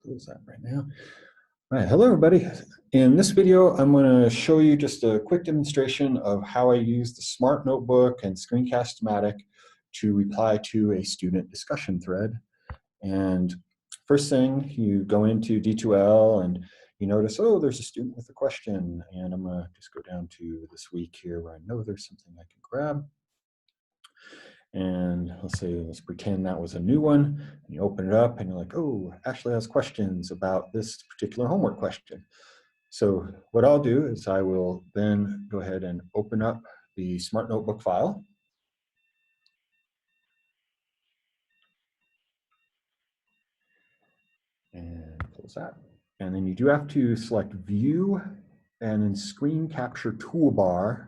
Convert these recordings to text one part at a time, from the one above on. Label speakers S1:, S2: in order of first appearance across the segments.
S1: close that right now. All right, hello everybody. In this video, I'm going to show you just a quick demonstration of how I use the SmartNotebook and Screencast-o-matic to reply to a student discussion thread. And first thing, you go into D2L and you notice, oh, there's a student with a question. And I'm going to just go down to this week here where I know there's something I can grab. And let's pretend that was a new one. And you open it up and you're like, oh, Ashley has questions about this particular homework question. So what I'll do is I will then go ahead and open up the SmartNotebook file. And close that. And then you do have to select View and then Screen Capture Toolbar.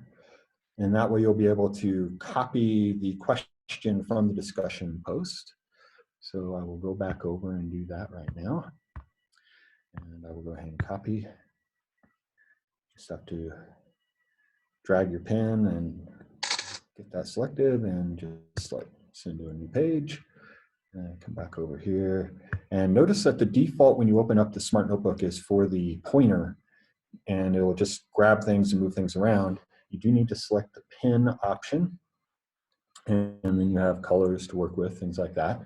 S1: And that way you'll be able to copy the question from the discussion post. So I will go back over and do that right now. And I will go ahead and copy. Just have to drag your pen and get that selected and just like send to a new page. And come back over here. And notice that the default when you open up the SmartNotebook is for the pointer, and it will just grab things and move things around. You do need to select the pen option, and then you have colors to work with, things like that.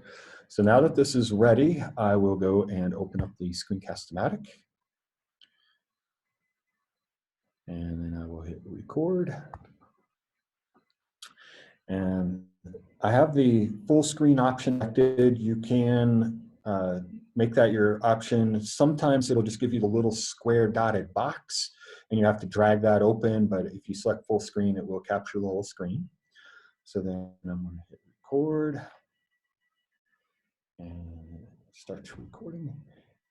S1: So now that this is ready, I will go and open up the Screencast-o-matic. And then I will hit record. And I have the full screen option selected. You can make that your option. Sometimes it'll just give you the little square dotted box and you have to drag that open, but if you select full screen, it will capture the whole screen. So then I'm going to hit record and start recording.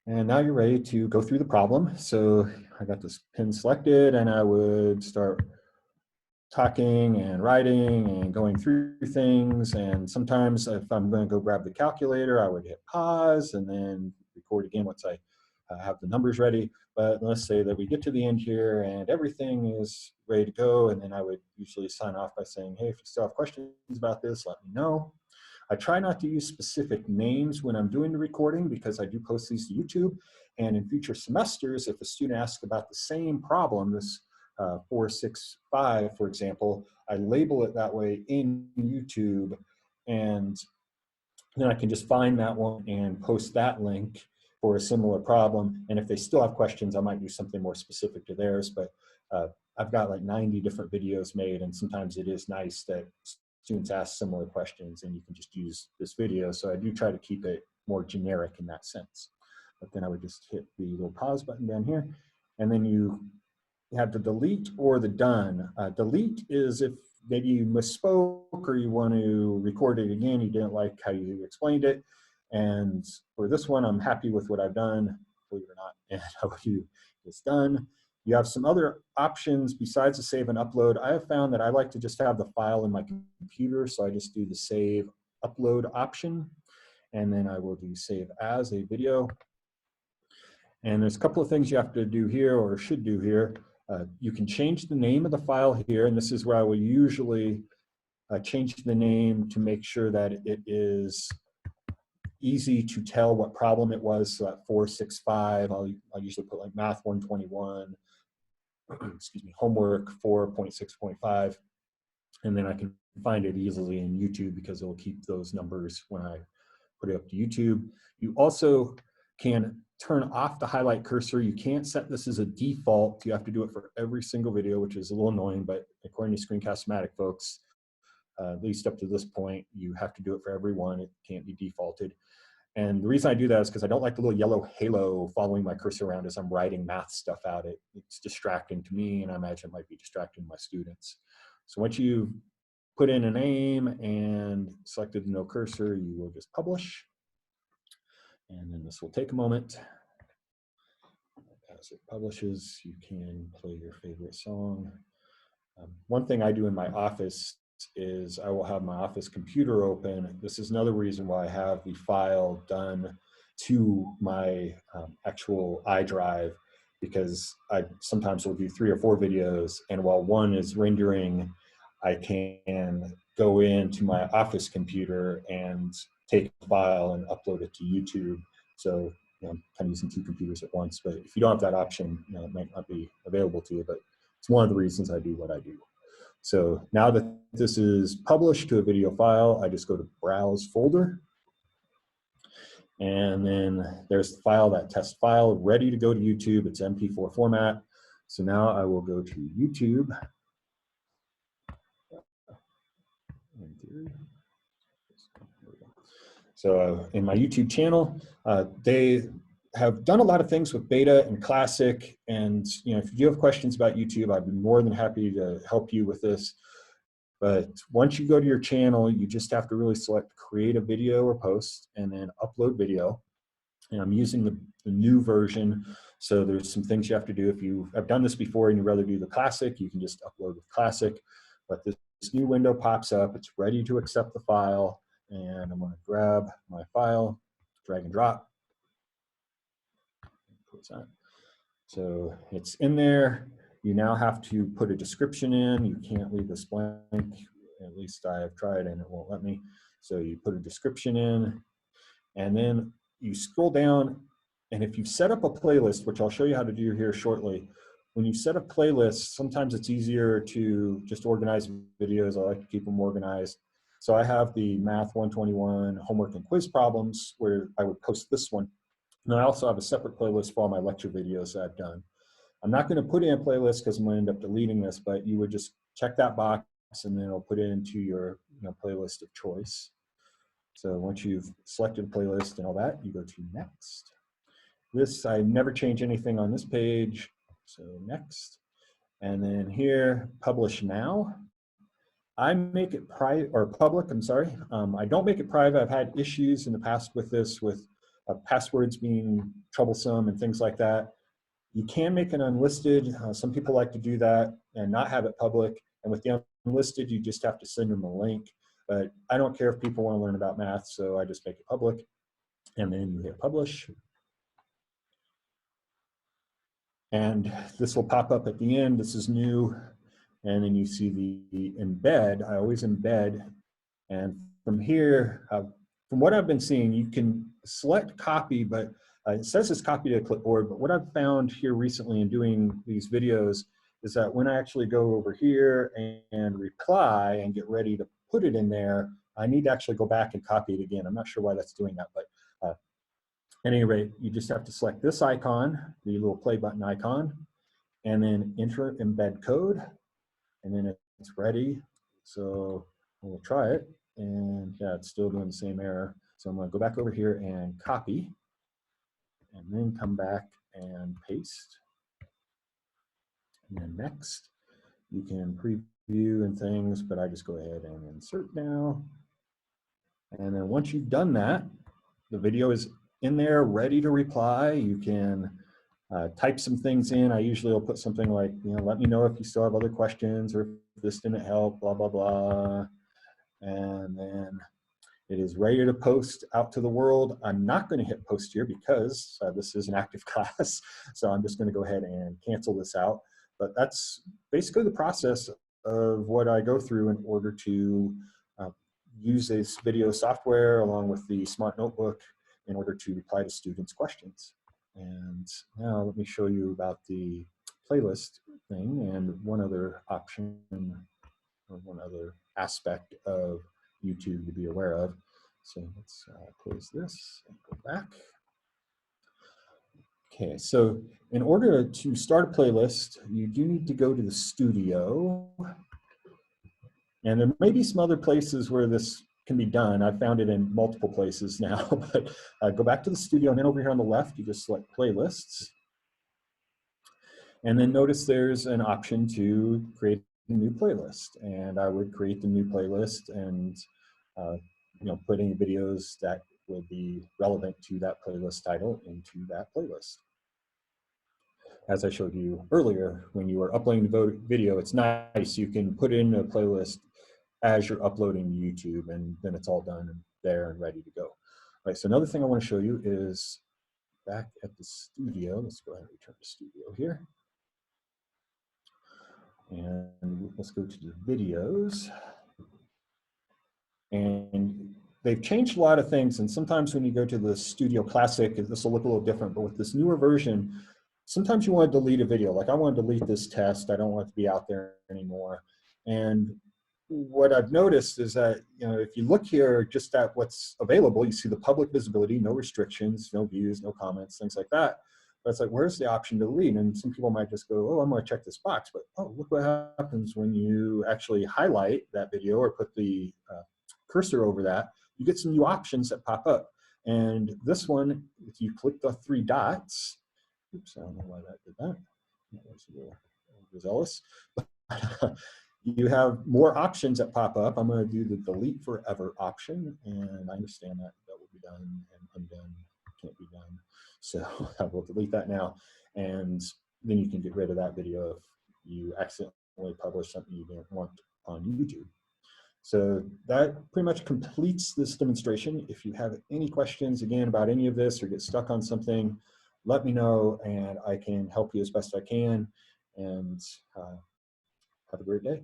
S1: And now you're ready to go through the problem. So I got this pen selected and I would start talking and writing and going through things. And sometimes if I'm going to go grab the calculator, I would hit pause and then record again once I have the numbers ready. But let's say that we get to the end here and everything is ready to go. And then I would usually sign off by saying, hey, if you still have questions about this, let me know. I try not to use specific names when I'm doing the recording because I do post these to YouTube. And in future semesters, if a student asks about the same problem, this 465, for example, I label it that way in YouTube, and then I can just find that one and post that link for a similar problem. And if they still have questions, I might do something more specific to theirs, but I've got like 90 different videos made, and sometimes it is nice that students ask similar questions and you can just use this video. So I do try to keep it more generic in that sense. But then I would just hit the little pause button down here, and then you have the delete or the done. Delete is if maybe you misspoke or you want to record it again, you didn't like how you explained it. And for this one, I'm happy with what I've done, believe it or not, and I will do this done. You have some other options besides the save and upload. I have found that I like to just have the file in my computer, so I just do the save upload option, and then I will do save as a video. And there's a couple of things you have to do here or should do here. You can change the name of the file here, and this is where I will usually change the name to make sure that it is easy to tell what problem it was. So at 465, I'll usually put like math 121, excuse me, homework 4.6.5, and then I can find it easily in YouTube because it will keep those numbers when I put it up to YouTube. You also can turn off the highlight cursor. You can't set this as a default. You have to do it for every single video, which is a little annoying, but according to Screencast-o-matic folks, at least up to this point, you have to do it for everyone. It can't be defaulted. And the reason I do that is because I don't like the little yellow halo following my cursor around as I'm writing math stuff out. It's distracting to me, and I imagine it might be distracting my students. So once you put in a name and selected no cursor, you will just publish. And then this will take a moment. As it publishes, you can play your favorite song. One thing I do in my office is I will have my office computer open. This is another reason why I have the file done to my actual iDrive, because I sometimes will do 3 or 4 videos, and while one is rendering, I can go into my office computer and take a file and upload it to YouTube. So I'm kind of using two computers at once, but if you don't have that option, it might not be available to you, but it's one of the reasons I do what I do. So now that this is published to a video file, I just go to Browse Folder. And then there's the file, that test file, ready to go to YouTube. It's MP4 format. So now I will go to YouTube. So in my YouTube channel, they have done a lot of things with beta and classic. And if you have questions about YouTube, I'd be more than happy to help you with this. But once you go to your channel, you just have to really select create a video or post and then upload video. And I'm using the new version. So there's some things you have to do. If you have done this before and you'd rather do the classic, you can just upload with classic. But this new window pops up. It's ready to accept the file. And I'm going to grab my file, drag and drop. So it's in there. You now have to put a description in. You can't leave this blank. At least I have tried and it won't let me. So you put a description in, and then you scroll down. And if you set up a playlist, which I'll show you how to do here shortly, when you set up playlists, sometimes it's easier to just organize videos. I like to keep them organized. So I have the Math 121 homework and quiz problems where I would post this one. And I also have a separate playlist for all my lecture videos that I've done. I'm not going to put in a playlist because I'm going to end up deleting this, but you would just check that box and then it'll put it into your playlist of choice. So once you've selected a playlist and all that, you go to next. This, I never change anything on this page. So next. And then here, publish now. I make it private or public, I'm sorry. I don't make it private. I've had issues in the past with this, with passwords being troublesome and things like that. You can make it unlisted. Some people like to do that and not have it public. And with the unlisted, you just have to send them a link. But I don't care if people want to learn about math, so I just make it public. And then you hit publish. And this will pop up at the end. This is new. And then you see the embed. I always embed. And from here, from what I've been seeing, you can select copy, but it says it's copied to a clipboard. But what I've found here recently in doing these videos is that when I actually go over here and reply and get ready to put it in there, I need to actually go back and copy it again. I'm not sure why that's doing that, but at any rate, you just have to select this icon, the little play button icon, and then enter embed code, and then it's ready. So we'll try it, and yeah, it's still doing the same error. So I'm going to go back over here and copy, and then come back and paste. And then next, you can preview and things, but I just go ahead and insert now. And then once you've done that, the video is in there, ready to reply. You can type some things in. I usually will put something like, let me know if you still have other questions or if this didn't help, blah, blah, blah. And then it is ready to post out to the world. I'm not going to hit post here because this is an active class. So I'm just going to go ahead and cancel this out. But that's basically the process of what I go through in order to use this video software along with the SmartNotebook in order to reply to students' questions. And now let me show you about the playlist thing and one other option or one other aspect of YouTube to be aware of. So let's close this and go back. Okay, so in order to start a playlist, you do need to go to the studio. And there may be some other places where this can be done. I've found it in multiple places now, but go back to the studio, and then over here on the left, you just select playlists. And then notice there's an option to create a new playlist. And I would create the new playlist and put any videos that would be relevant to that playlist title into that playlist. As I showed you earlier, when you are uploading the video, it's nice. You can put it in a playlist as you're uploading to YouTube, and then it's all done and there and ready to go. All right, so another thing I want to show you is back at the studio. Let's go ahead and return to studio here. And let's go to the videos. And they've changed a lot of things. And sometimes when you go to the Studio Classic, this will look a little different, but with this newer version, sometimes you want to delete a video. Like I want to delete this test. I don't want it to be out there anymore. And what I've noticed is that, you know, if you look here just at what's available, you see the public visibility, no restrictions, no views, no comments, things like that. But it's like, where's the option to delete? And some people might just go, oh, I'm going to check this box. But oh, look what happens when you actually highlight that video or put the cursor over that. You get some new options that pop up. And this one, if you click the three dots, oops, I don't know why that did that. That was a little overzealous. You have more options that pop up. I'm going to do the delete forever option, and I understand that that will be done and undone can't be done. So I will delete that now, and then you can get rid of that video if you accidentally publish something you didn't want on YouTube. So that pretty much completes this demonstration. If you have any questions, again, about any of this or get stuck on something, let me know, and I can help you as best I can. And have a great day.